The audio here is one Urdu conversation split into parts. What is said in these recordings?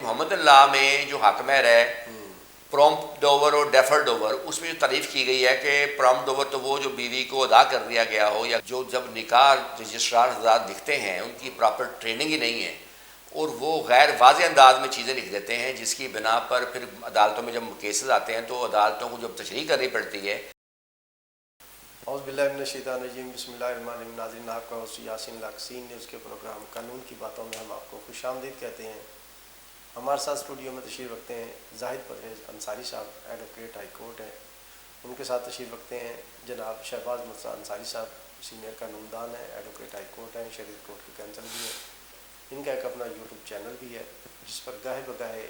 محمد اللہ میں جو حق مہر ہے پرومپٹ ڈوور اور ڈیفر ڈوور، اس میں جو تعریف کی گئی ہے کہ پرومپٹ ڈوور تو وہ جو بیوی کو ادا کر دیا گیا ہو، یا جو جب نکاح رجسٹرار حضرات لکھتے ہیں ان کی پراپر ٹریننگ ہی نہیں ہے اور وہ غیر واضح انداز میں چیزیں لکھ دیتے ہیں، جس کی بنا پر پھر عدالتوں میں جب کیسز آتے ہیں تو عدالتوں کو جب تشریح کرنی پڑتی ہے۔ اعوذ باللہ من الشیطان الرجیم، بسم اللہ الرحمن الرحیم۔ ناظرین، آپ کا ہوسٹ یاسین لاکسین نیوز کے پروگرام قانون کی باتوں میں ہم آپ کو خوش آمدید کہتے ہیں۔ ہمارے ساتھ اسٹوڈیو میں تشریف رکھتے ہیں زاہد پرویز انصاری صاحب، ایڈوکیٹ ہائی کورٹ ہیں۔ ان کے ساتھ تشریف رکھتے ہیں جناب شہباز مرزا انصاری صاحب، سینئر قانون دان ہیں، ایڈوکیٹ ہائی کورٹ ہیں، شریعت کورٹ کے کونسل بھی ہیں۔ ان کا ایک اپنا یوٹیوب چینل بھی ہے جس پر گاہے بگاہے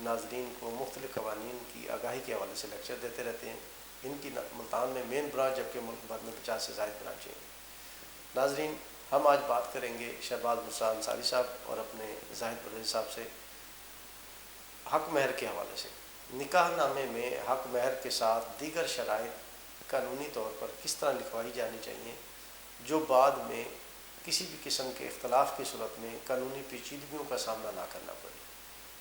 ناظرین کو مختلف قوانین کی آگاہی کے حوالے سے لیکچر دیتے رہتے ہیں۔ ان کی ملتان میں مین برانچ، جبکہ ملک بھر میں 50 سے زائد برانچیں ہیں۔ ناظرین، ہم آج بات کریں گے شہباز مرزا انصاری صاحب اور اپنے زاہد پرویز صاحب سے حق مہر کے حوالے سے۔ نکاح نامے میں حق مہر کے ساتھ دیگر شرائط قانونی طور پر کس طرح لکھوائی جانی چاہیے جو بعد میں کسی بھی قسم کے اختلاف کی صورت میں قانونی پیچیدگیوں کا سامنا نہ کرنا پڑے۔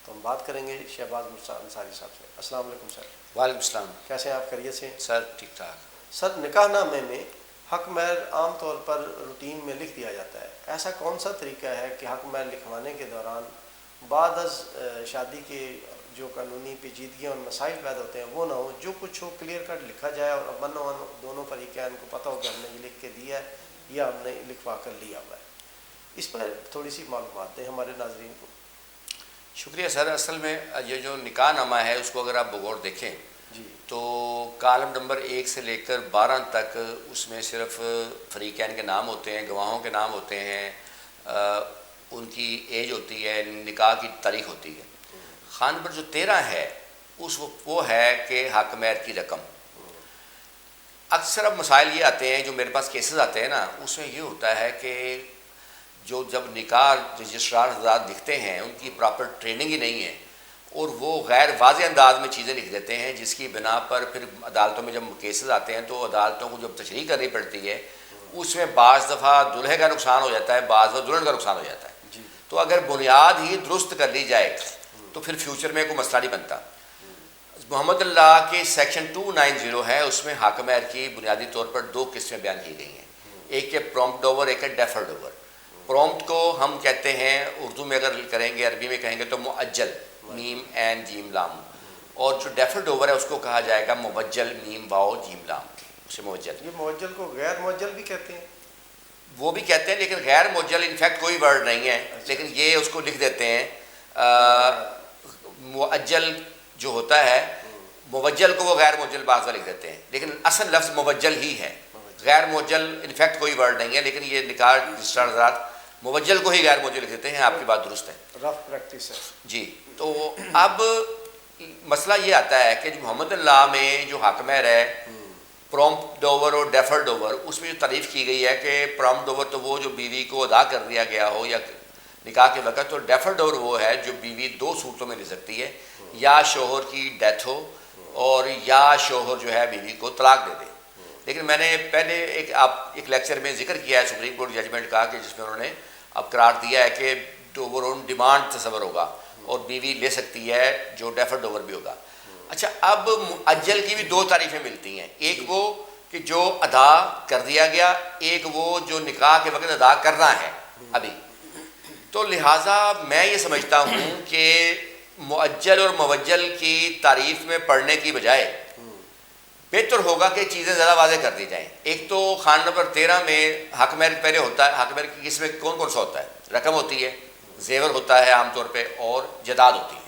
تو ہم بات کریں گے شہباز مرزا انصاری صاحب سے۔ السلام علیکم سر۔ وعلیکم السلام کیسے ہیں آپ؟ خیریت سے؟ سر ٹھیک ٹھاک۔ سر، نکاح نامے میں حق مہر عام طور پر روٹین میں لکھ دیا جاتا ہے، ایسا کون سا طریقہ ہے کہ حق مہر لکھوانے کے دوران بعد از شادی کے جو قانونی پیچیدگیاں اور مسائل پیدا ہوتے ہیں وہ نہ ہو، جو کچھ ہو کلیئر کٹ لکھا جائے اور امن و امان دونوں فریقین کو پتہ ہو کہ ہم نے یہ لکھ کے دیا ہے یا ہم نے لکھوا کر لیا ہوا ہے؟ اس پر تھوڑی سی معلومات دیں ہمارے ناظرین کو۔ شکریہ سر۔ اصل میں یہ جو نکاح نامہ ہے اس کو اگر آپ بغور دیکھیں جی تو کالم نمبر 1 سے لے کر 12 تک اس میں صرف فریقین کے نام ہوتے ہیں، گواہوں کے نام ہوتے ہیں، ان کی ایج ہوتی ہے، نکاح کی تاریخ ہوتی ہے۔ خان نمبر جو 13 ہے وہ ہے کہ حق مہر کی رقم۔ اکثر اب مسائل یہ آتے ہیں جو میرے پاس کیسز آتے ہیں نا، اس میں یہ ہوتا ہے کہ جو جب نکاح رجسٹرار حضرات لکھتے ہیں ان کی پراپر ٹریننگ ہی نہیں ہے اور وہ غیر واضح انداز میں چیزیں لکھ دیتے ہیں، جس کی بنا پر پھر عدالتوں میں جب کیسز آتے ہیں تو عدالتوں کو جب تشریح کرنی پڑتی ہے اس میں بعض دفعہ دلہے کا نقصان ہو جاتا ہے، بعض دفعہ دلہن کا نقصان ہو جاتا ہے۔ تو اگر بنیاد ہی درست کر لی جائے تو پھر فیوچر میں کوئی مسئلہ نہیں بنتا۔ محمد اللہ کے سیکشن 290 ہے، اس میں حق مہر کی بنیادی طور پر 2 قسمیں بیان کی گئی ہیں، ایک ہے پرومپٹ ڈوور، ایک ہے ڈیفر ڈوور۔ پرومپٹ کو ہم کہتے ہیں اردو میں اگر کریں گے، عربی میں کہیں گے تو معجل، میم عین جیم لام، اور جو ڈیفر ڈوور ہے اس کو کہا جائے گا مبجل، میم واو جیم لام، اسے معجل۔ یہ معجل کو غیر معجل بھی کہتے ہیں؟ وہ بھی کہتے ہیں، لیکن غیر معجل انفیکٹ کوئی ورڈ نہیں ہے، لیکن یہ اس کو لکھ دیتے ہیں معجل جو ہوتا ہے، موجل کو وہ غیر معجل بعض لکھ دیتے ہیں، لیکن اصل لفظ موجل ہی ہے۔ غیر معجل انفیکٹ کوئی ورڈ نہیں ہے، لیکن یہ نکاح رجسٹرار حضرات موجل کو ہی غیر موجل لکھ دیتے ہیں۔ آپ کی بات درست ہے، رف پریکٹس ہے جی۔ تو اب مسئلہ یہ آتا ہے کہ جو محمد اللہ میں جو حق مہر ہے پرومپٹ ڈوور اور ڈیفر ڈوور، اس میں جو تعریف کی گئی ہے کہ پرومپٹ ڈوور تو وہ جو بیوی کو ادا کر دیا گیا ہو یا نکاح کے وقت، تو ڈیفر ڈوور وہ ہے جو بیوی 2 صورتوں میں لے سکتی ہے، یا شوہر کی ڈیتھ ہو اور یا شوہر جو ہے بیوی کو طلاق دے دے۔ لیکن میں نے پہلے ایک لیکچر میں ذکر کیا ہے سپریم کورٹ ججمنٹ کا، کہ جس میں انہوں نے اب قرار دیا ہے کہ ڈوور آن ڈیمانڈ تصور ہوگا اور بیوی لے سکتی ہے جو ڈیفر ڈوور بھی ہوگا۔ اچھا، اب معجل کی بھی 2 تعریفیں ملتی ہیں، ایک وہ کہ جو ادا کر دیا گیا، ایک وہ جو نکاح کے وقت ادا کرنا ہے ابھی۔ تو لہٰذا میں یہ سمجھتا ہوں کہ معجل اور موجل کی تعریف میں پڑھنے کی بجائے بہتر ہوگا کہ چیزیں زیادہ واضح کر دی جائیں۔ ایک تو خان نمبر 13 میں حق مہر پہلے ہوتا ہے، حق مہر کی قسم میں کون کون سا ہوتا ہے؟ رقم ہوتی ہے، زیور ہوتا ہے عام طور پہ، اور جداد ہوتی ہے۔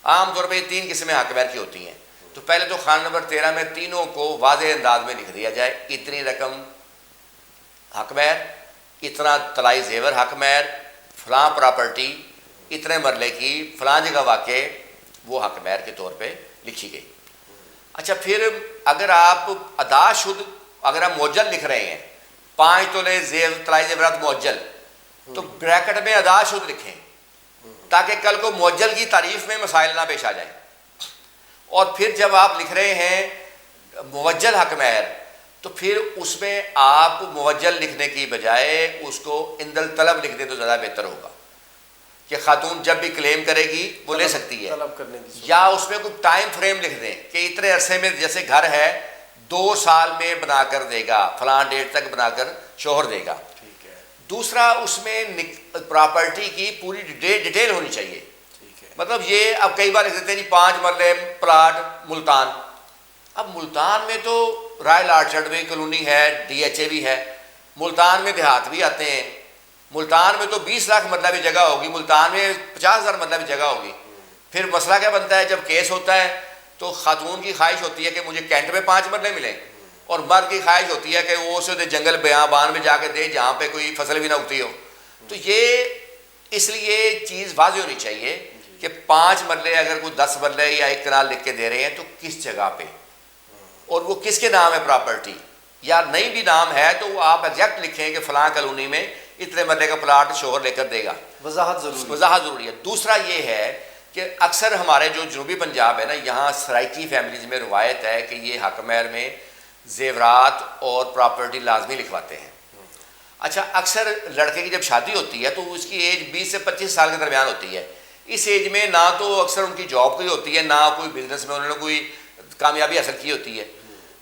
عام طور پہ یہ 3 قسمیں حق مہر کی ہوتی ہیں۔ تو پہلے تو خان نمبر 13 میں تینوں کو واضح انداز میں لکھ دیا جائے، اتنی رقم حق مہر، اتنا طلائی زیور حق مہر، فلاں پراپرٹی اتنے مرلے کی فلاں جگہ واقع، وہ حق مہر کے طور پہ لکھی گئی۔ اچھا، پھر اگر آپ ادا شد، اگر آپ معجل لکھ رہے ہیں 5 تولے طلائی زیورات معجل، تو بریکٹ میں ادا شد لکھیں تاکہ کل کو معجل کی تعریف میں مسائل نہ پیش آ جائیں۔ اور پھر جب آپ لکھ رہے ہیں موجل حق مہر، تو پھر اس میں آپ موجل لکھنے کی بجائے اس کو عند الطلب لکھ دیں تو زیادہ بہتر ہوگا، کہ خاتون جب بھی کلیم کرے گی وہ لے سکتی ہے، طلب کرنے کی یا اس میں کوئی ٹائم فریم لکھ دیں کہ اتنے عرصے میں، جیسے گھر ہے 2 سال میں بنا کر دے گا، فلاں ڈیٹ تک بنا کر شوہر دے گا۔ ٹھیک ہے، دوسرا اس میں پراپرٹی کی پوری ڈیٹیل ہونی چاہیے۔ ٹھیک ہے، مطلب یہ اب کئی بار لکھ دیتے ہیں جی 5 مرلے پلاٹ ملتان۔ اب ملتان میں تو رائل آرچرڈ بھی کالونی ہے، ڈی ایچ اے بھی ہے، ملتان میں دیہات بھی آتے ہیں، ملتان میں تو 20 لاکھ مرلہ بھی جگہ ہوگی، ملتان میں 50,000 مرلہ بھی جگہ ہوگی۔ پھر مسئلہ کیا بنتا ہے جب کیس ہوتا ہے تو خاتون کی خواہش ہوتی ہے کہ مجھے کینٹ میں 5 مرلے ملیں، اور مرد کی خواہش ہوتی ہے کہ وہ اسے جنگل بیابان میں جا کے دے جہاں پہ کوئی فصل بھی نہ اگتی ہو۔ تو یہ اس لیے چیز واضح ہونی چاہیے کہ 5 مرلے اگر کوئی 10 مرلے یا 1 کنال لکھ کے دے رہے ہیں تو کس جگہ پہ، اور وہ کس کے نام ہے پراپرٹی، یا نہیں بھی نام ہے تو وہ آپ ایگزیکٹ لکھیں کہ فلاں کالونی میں اتنے مرلے کا پلاٹ شوہر لے کر دے گا۔ وضاحت ضروری ہے۔ دوسرا یہ ہے کہ اکثر ہمارے جو جنوبی پنجاب ہے نا، یہاں سرائکی فیملیز میں روایت ہے کہ یہ حق مہر میں زیورات اور پراپرٹی لازمی لکھواتے ہیں۔ اچھا، اکثر لڑکے کی جب شادی ہوتی ہے تو اس کی ایج 20 سے 25 سال کے درمیان ہوتی ہے۔ اس ایج میں نہ تو اکثر ان کی جاب کوئی ہوتی ہے، نہ کوئی بزنس میں انہوں نے کوئی کامیابی حاصل کی ہوتی ہے،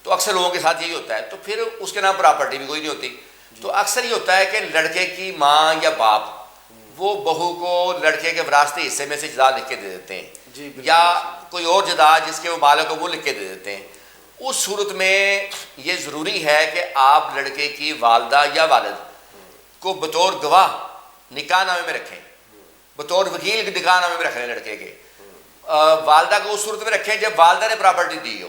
تو اکثر لوگوں کے ساتھ یہی ہوتا ہے، تو پھر اس کے نام پراپرٹی بھی کوئی نہیں ہوتی۔ تو اکثر یہ ہوتا ہے کہ لڑکے کی ماں یا باپ وہ بہو کو لڑکے کے وراثتی حصے میں سے جدا لکھ کے دے دیتے ہیں، یا کوئی اور جدا جس کے وہ مالک ہو وہ لکھ کے دے دیتے ہیں۔ اس صورت میں یہ ضروری ہے کہ آپ لڑکے کی والدہ یا والد کو بطور گواہ نکاح نامے میں رکھیں، بطور وکیل نکاح نامے میں رکھ لیں لڑکے کے۔ والدہ کو اس صورت میں رکھیں جب والدہ نے پراپرٹی دی ہو،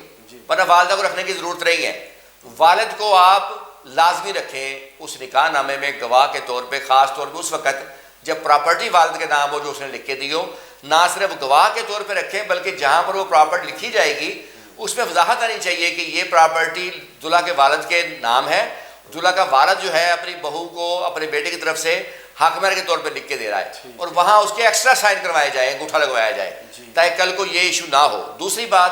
ورنہ والدہ کو رکھنے کی ضرورت نہیں ہے۔ والد کو آپ لازمی رکھیں اس نکاح نامے میں گواہ کے طور پہ، خاص طور پہ اس وقت جب پراپرٹی والد کے نام ہو جو اس نے لکھ کے دی ہو۔ نہ صرف گواہ کے طور پہ رکھیں بلکہ جہاں پر وہ پراپرٹی لکھی جائے گی اس میں وضاحت آنی چاہیے کہ یہ پراپرٹی دلہا کے والد کے نام ہے، دلہا کا والد جو ہے اپنی بہو کو اپنے بیٹے کی طرف سے حق مہر کے طور پہ لکھ کے دے رہا ہے، اور وہاں اس کے ایکسٹرا سائن کروائے جائیں، انگوٹھا لگوایا جائے تاکہ کل کو یہ ایشو نہ ہو۔ دوسری بات،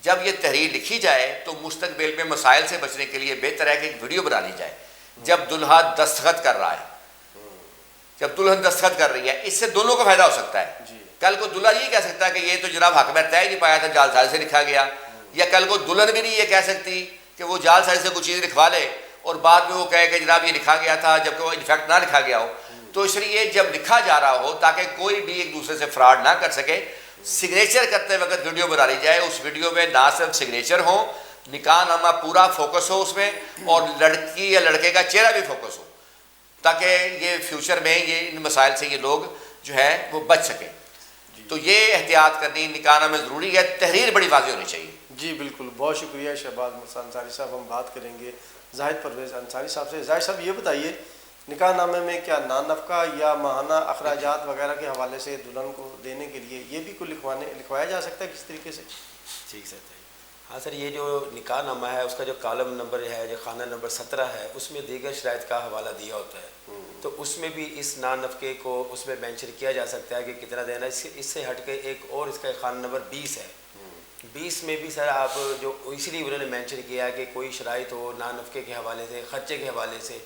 جب یہ تحریر لکھی جائے تو مستقبل میں مسائل سے بچنے کے لیے بہتر ہے کہ ایک ویڈیو بنا لی جائے جب دلہا دستخط کر رہا ہے، جب دلہن دستخط کر رہی ہے، اس سے دونوں کو فائدہ ہو سکتا ہے۔ کل کو دلہا یہ کہہ سکتا ہے کہ یہ تو جناب حق مہر طے نہیں پایا تھا، جعل سازی سے لکھا گیا، یا کل کو دلہن بھی نہیں یہ کہہ سکتی کہ وہ جعل سازی سے کوئی چیز لکھوا لے اور بعد میں وہ کہے کہ جناب یہ لکھا گیا تھا جبکہ وہ انفیکٹ نہ لکھا گیا ہو۔ تو اس لیے جب لکھا جا رہا ہو تاکہ کوئی بھی ایک دوسرے سے فراڈ نہ کر سکے، سگنیچر کرتے وقت ویڈیو بنا لی جائے۔ اس ویڈیو میں نہ صرف سگنیچر ہو، نکاح نامہ پورا فوکس ہو اس میں، اور لڑکی یا لڑکے کا چہرہ بھی فوکس ہو، تاکہ یہ فیوچر میں یہ ان مسائل سے یہ لوگ جو ہے وہ بچ سکیں۔ تو یہ احتیاط کرنی نکاح نامے میں ضروری ہے، تحریر بڑی واضح ہونی چاہیے۔ جی بالکل، بہت شکریہ شہباز مرزا انصاری صاحب۔ ہم بات کریں گے زاہد پرویز انصاری صاحب سے۔ زاہد صاحب یہ بتائیے، نکاح نامے میں کیا نان نفقہ یا ماہانہ اخراجات وغیرہ کے حوالے سے دلہن کو دینے کے لیے یہ بھی کوئی لکھوایا جا سکتا ہے کس طریقے سے؟ ٹھیک سر، ہاں سر، یہ جو نکاح نامہ ہے اس کا جو کالم نمبر ہے، جو خانہ نمبر 17 ہے، اس میں دیگر شرائط کا حوالہ دیا ہوتا ہے، تو اس میں بھی اس نان نفقے کو اس میں مینشن کیا جا سکتا ہے کہ کتنا دینا ہے۔ اس سے ہٹ کے ایک اور اس کا خانہ نمبر 20 ہے، 20 میں بھی سر آپ جو اس لیے انہوں نے مینشن کیا ہے کہ کوئی شرائط ہو نان نفقے کے حوالے سے، خرچے کے حوالے سے،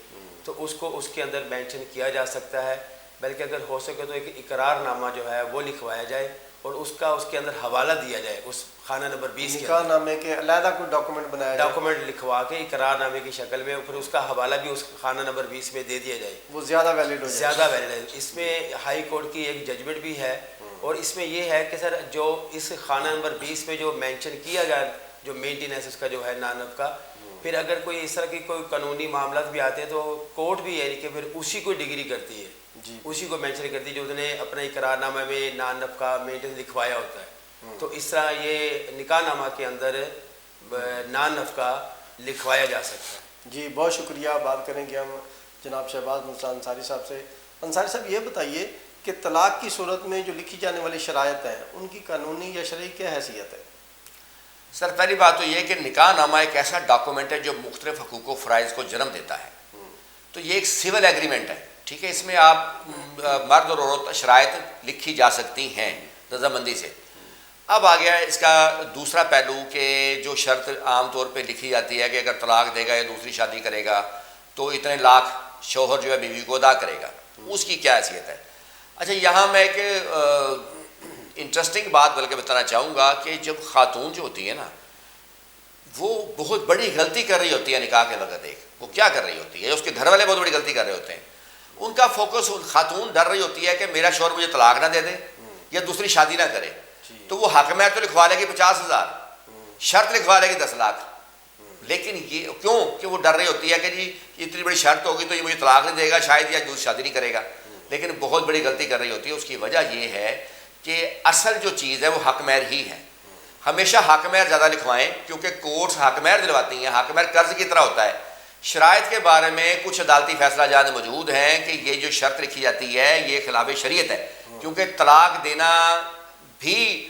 تو اس کو اس کے اندر مینشن کیا جا سکتا ہے، بلکہ اگر ہو سکے تو ایک اقرار نامہ جو ہے وہ لکھوایا جائے اور اس کا اس کے اندر حوالہ دیا جائے اس خانہ نمبر 20 کے نکاح نامے کے علیحدہ کوئی ڈاکومنٹ بنایا جائے، ڈاکومنٹ لکھوا کے اقرار نامے کی شکل میں، پھر اس کا حوالہ بھی اس خانہ نمبر 20 میں دے دیا جائے، وہ زیادہ ویلڈ ہو جائے۔ زیادہ ویلڈ ہے۔ اس میں ہائی کورٹ کی ایک ججمنٹ بھی ہے، اور اس میں یہ ہے کہ سر جو اس خانہ نمبر 20 میں جو مینشن کیا گیا جو مینٹیننس اس کا جو ہے نان نفقہ، پھر اگر کوئی اس طرح کی کوئی قانونی معاملات بھی آتے ہیں تو کورٹ بھی یعنی کہ پھر اسی کو ڈگری کرتی ہے، اسی کو مینشن کرتی ہے جو اس نے اپنے اقرار نامہ میں نان نفقہ مینٹیننس لکھوایا ہوتا ہے۔ تو اس طرح یہ نکاح نامہ کے اندر نان نفقہ لکھوایا جا سکتا ہے۔ جی بہت شکریہ۔ بات کریں گے ہم جناب شہباز مرزا انصاری صاحب سے۔ انصاری صاحب یہ بتائیے کہ طلاق کی صورت میں جو لکھی جانے والی شرائط ہیں ان کی قانونی یا شرعی کیا حیثیت ہے؟ سر پہلی بات تو یہ کہ نکاح نامہ ایک ایسا ڈاکومنٹ ہے جو مختلف حقوق و فرائض کو جنم دیتا ہے، تو یہ ایک سول ایگریمنٹ ہے، ٹھیک ہے۔ اس میں آپ مرد اور عورت شرائط لکھی جا سکتی ہیں رضامندی سے۔ اب آ گیا اس کا دوسرا پہلو کہ جو شرط عام طور پہ لکھی جاتی ہے کہ اگر طلاق دے گا یا دوسری شادی کرے گا تو اتنے لاکھ شوہر جو ہے بیوی کو ادا کرے گا، اس کی کیا حیثیت ہے؟ اچھا یہاں میں ایک انٹرسٹنگ بات بلکہ بتانا چاہوں گا کہ جب خاتون جو ہوتی ہے نا وہ بہت بڑی غلطی کر رہی ہوتی ہے نکاح کے وقت، وہ کیا کر رہی ہوتی ہے، اس کے گھر والے بہت بڑی غلطی کر رہے ہوتے ہیں، ان کا فوکس، خاتون ڈر رہی ہوتی ہے کہ میرا شوہر مجھے طلاق نہ دے دے یا دوسری شادی نہ کرے، تو وہ حق مہر تو لکھوا لے گی 50,000، شرط لکھوا لے گی 10 لاکھ، لیکن یہ کیوں کہ وہ ڈر رہی ہوتی ہے کہ جی اتنی بڑی شرط ہوگی تو یہ مجھے طلاق نہیں دے گا شاید، یا دوسری شادی نہیں کرے گا، لیکن بہت بڑی غلطی کر رہی ہوتی ہے۔ اس کی وجہ یہ ہے کہ اصل جو چیز ہے وہ حق مہر ہی ہے۔ ہمیشہ حق مہر زیادہ لکھوائیں، کیونکہ کورٹس حق مہر دلواتی ہیں، حق مہر قرض کی طرح ہوتا ہے۔ شرائط کے بارے میں کچھ عدالتی فیصلہ جات موجود ہیں کہ یہ جو شرط لکھی جاتی ہے یہ خلاف شریعت ہے، کیونکہ طلاق دینا بھی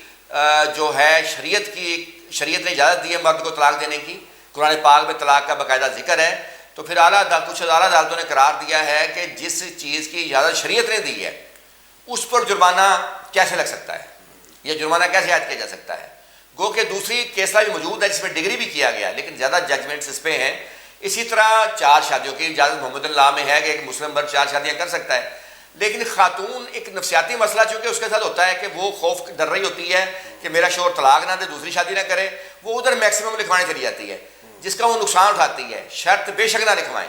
جو ہے شریعت نے اجازت دی ہے مرد کو طلاق دینے کی، قرآن پاک میں طلاق کا باقاعدہ ذکر ہے۔ تو پھر کچھ اعلیٰ عدالتوں نے قرار دیا ہے کہ جس چیز کی اجازت شریعت نے دی ہے اس پر جرمانہ کیسے لگ سکتا ہے، یہ جرمانہ کیسے عائد کیا جا سکتا ہے۔ گو کہ دوسری کیسہ بھی موجود ہے جس میں ڈگری بھی کیا گیا ہے، لیکن زیادہ ججمنٹس اس پہ ہیں۔ اسی طرح 4 شادیوں کی اجازت محمد اللہ میں ہے کہ ایک مسلم مرد 4 شادیاں کر سکتا ہے، لیکن خاتون ایک نفسیاتی مسئلہ چونکہ اس کے ساتھ ہوتا ہے کہ وہ خوف ڈر رہی ہوتی ہے کہ میرا شوہر طلاق نہ دے، دوسری شادی نہ کرے، وہ ادھر میکسیمم لکھوانے چلی جاتی ہے جس کا وہ نقصان اٹھاتی ہے۔ شرط بے شک نہ لکھوائیں،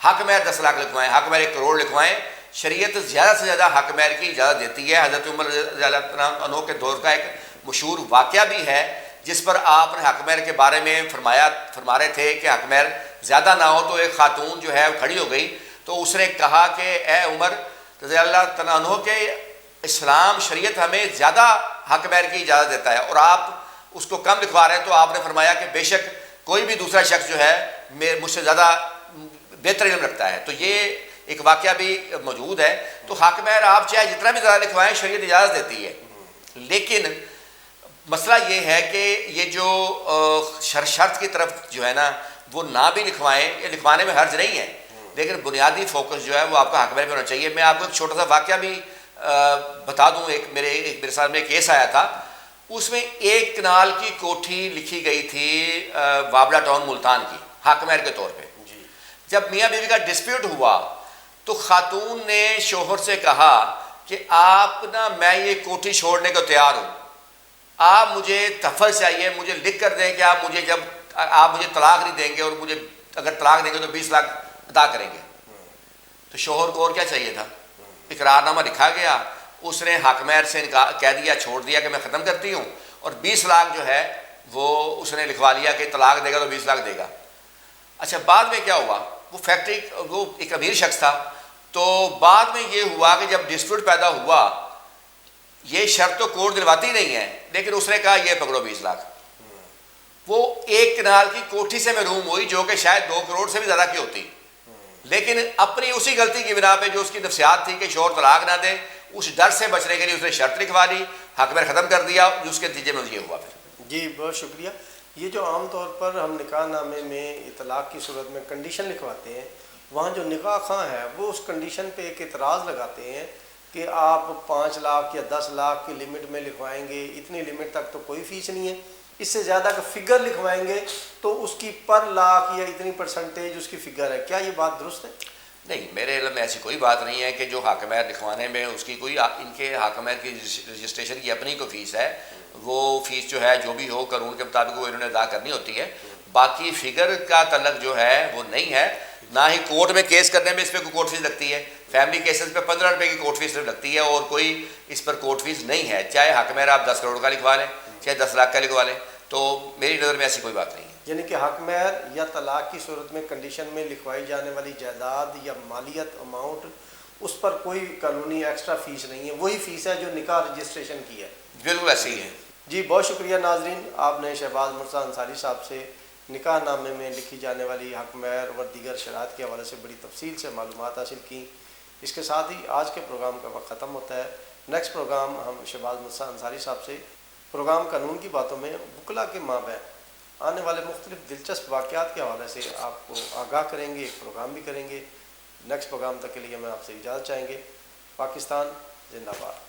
حق مہر 10 لاکھ لکھوائیں، حق مہر 1 کروڑ لکھوائیں۔ شریعت زیادہ سے زیادہ حق مہر کی اجازت دیتی ہے۔ حضرت عمر رضی اللہ عنہ کے دور کا ایک مشہور واقعہ بھی ہے جس پر آپ نے حق مہر کے بارے میں فرما رہے تھے کہ حق مہر زیادہ نہ ہو، تو ایک خاتون جو ہے کھڑی ہو گئی تو اس نے کہا کہ اے عمر رضی اللہ عنہ کے اسلام شریعت ہمیں زیادہ حق مہر کی اجازت دیتا ہے اور آپ اس کو کم لکھوا رہے ہیں، تو آپ نے فرمایا کہ بے شک کوئی بھی دوسرا شخص جو ہے مجھ سے زیادہ بہتر علم رکھتا ہے۔ تو یہ ایک واقعہ بھی موجود ہے۔ تو حق مہر آپ چاہے جتنا بھی زیادہ لکھوائیں شریعت اجازت دیتی ہے، لیکن مسئلہ یہ ہے کہ یہ جو شرط کی طرف جو ہے نا وہ نہ بھی لکھوائیں، یہ لکھوانے میں حرج نہیں ہے، لیکن بنیادی فوکس جو ہے وہ آپ کا حق مہر پہ ہونا چاہیے۔ میں آپ کو ایک چھوٹا سا واقعہ بھی بتا دوں۔ میرے ساتھ میں ایک کیس آیا تھا، اس میں 1 کنال کی کوٹھی لکھی گئی تھی وابلا ٹاؤن ملتان کی حق مہر کے طور پہ۔ جب میاں بیوی کا ڈسپیوٹ ہوا تو خاتون نے شوہر سے کہا کہ آپ نا میں یہ کوٹھی چھوڑنے کو تیار ہوں، آپ مجھے تحفظ چاہیے، مجھے لکھ کر دیں کہ آپ مجھے طلاق نہیں دیں گے، اور مجھے اگر طلاق دیں گے تو 20 لاکھ ادا کریں گے۔ تو شوہر کو اور کیا چاہیے تھا، اقرار نامہ لکھا گیا، اس نے حق مہر سے کہہ دیا، چھوڑ دیا کہ میں ختم کرتی ہوں، اور 20 لاکھ جو ہے وہ اس نے لکھوا لیا کہ طلاق دے گا تو 20 لاکھ دے گا۔ اچھا بعد میں کیا ہوا، وہ ایک امیر شخص تھا، تو بعد میں یہ ہوا کہ جب ڈسپیوٹ پیدا ہوا، یہ شرط تو کورٹ دلواتی نہیں ہے، لیکن اس نے کہا یہ پکڑو 20 لاکھ۔ وہ 1 کنال کی کوٹھی سے محروم ہوئی جو کہ شاید 2 کروڑ سے بھی زیادہ کی ہوتی، لیکن اپنی اسی غلطی کی بنا پہ جو اس کی نفسیات تھی کہ شوہر طلاق نہ دے، اس ڈر سے بچنے کے لیے اس نے شرط لکھوا لی، حق مہر ختم کر دیا، جس کے نتیجے میں یہ ہوا۔ پھر جی بہت شکریہ۔ یہ جو عام طور پر ہم نکاح نامے میں طلاق کی صورت میں کنڈیشن لکھواتے ہیں، وہاں جو نکاح خواہ ہے وہ اس کنڈیشن پہ ایک اعتراض لگاتے ہیں کہ آپ 5 لاکھ یا 10 لاکھ کی لمٹ میں لکھوائیں گے، اتنی لمٹ تک تو کوئی فیس نہیں ہے، اس سے زیادہ کا فگر لکھوائیں گے تو اس کی پر لاکھ یا اتنی پرسنٹیج اس کی فگر ہے۔ کیا یہ بات درست ہے؟ نہیں، میرے علم میں ایسی کوئی بات نہیں ہے کہ جو حق مہر لکھوانے میں اس کی کوئی، ان کے حق مہر کی رجسٹریشن کی اپنی کوئی فیس ہے، وہ فیس جو ہے جو بھی ہو قانون کے مطابق وہ انہوں نے ادا کرنی ہوتی ہے۔ باقی فگر کا تعلق جو ہے وہ نہیں ہے، نہ ہی کورٹ میں کیس کرنے میں اس پہ کوئی کورٹ فیس لگتی ہے۔ فیملی کیسز پہ 15 روپے کی کورٹ فیس لگتی ہے اور کوئی اس پر کورٹ فیس نہیں ہے، چاہے حق مہر آپ 10 کروڑ کا لکھوا لیں چاہے 10 لاکھ کا لکھوا لیں، تو میری نظر میں ایسی کوئی بات نہیں ہے۔ یعنی کہ حق مہر یا طلاق کی صورت میں کنڈیشن میں لکھوائی جانے والی جائیداد یا مالیت اماؤنٹ، اس پر کوئی قانونی ایکسٹرا فیس نہیں ہے، وہی فیس ہے جو نکاح رجسٹریشن کی ہے۔ بالکل ایسے ہی ہے۔ جی بہت شکریہ ناظرین، آپ نے شہباز مرزا انصاری صاحب سے نکاح نامے میں لکھی جانے والی حق مہر اور دیگر شرائط کے حوالے سے بڑی تفصیل سے معلومات حاصل کی۔ اس کے ساتھ ہی آج کے پروگرام کا وقت ختم ہوتا ہے۔ نیکسٹ پروگرام ہم شہباز مرزا انصاری صاحب سے پروگرام قانون کی باتوں میں وکلا کے مابین آنے والے مختلف دلچسپ واقعات کے حوالے سے آپ کو آگاہ کریں گے، ایک پروگرام بھی کریں گے۔ نیکسٹ پروگرام تک کے لیے میں آپ سے اجازت چاہیں گے۔ پاکستان زندہ باد۔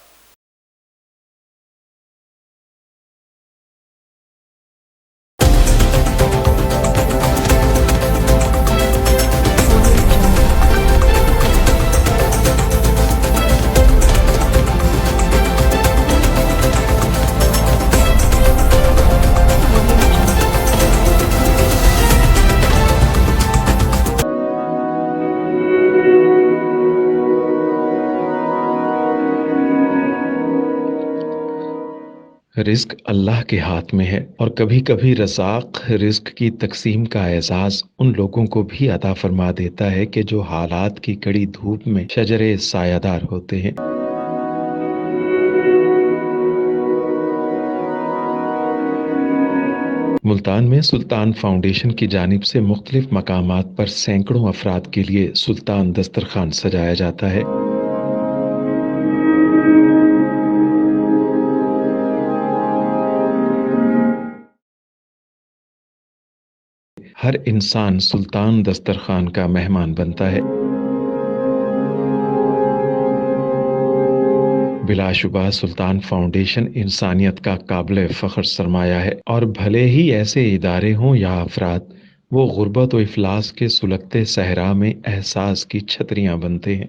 رزق اللہ کے ہاتھ میں ہے، اور کبھی کبھی رزاق رزق کی تقسیم کا اعزاز ان لوگوں کو بھی عطا فرما دیتا ہے کہ جو حالات کی کڑی دھوپ میں شجرے سایہ دار ہوتے ہیں۔ ملتان میں سلطان فاؤنڈیشن کی جانب سے مختلف مقامات پر سینکڑوں افراد کے لیے سلطان دسترخوان سجایا جاتا ہے۔ ہر انسان سلطان دسترخوان کا مہمان بنتا ہے۔ بلا شبہ سلطان فاؤنڈیشن انسانیت کا قابل فخر سرمایہ ہے، اور بھلے ہی ایسے ادارے ہوں یا افراد، وہ غربت و افلاس کے سلگتے صحرا میں احساس کی چھتریاں بنتے ہیں۔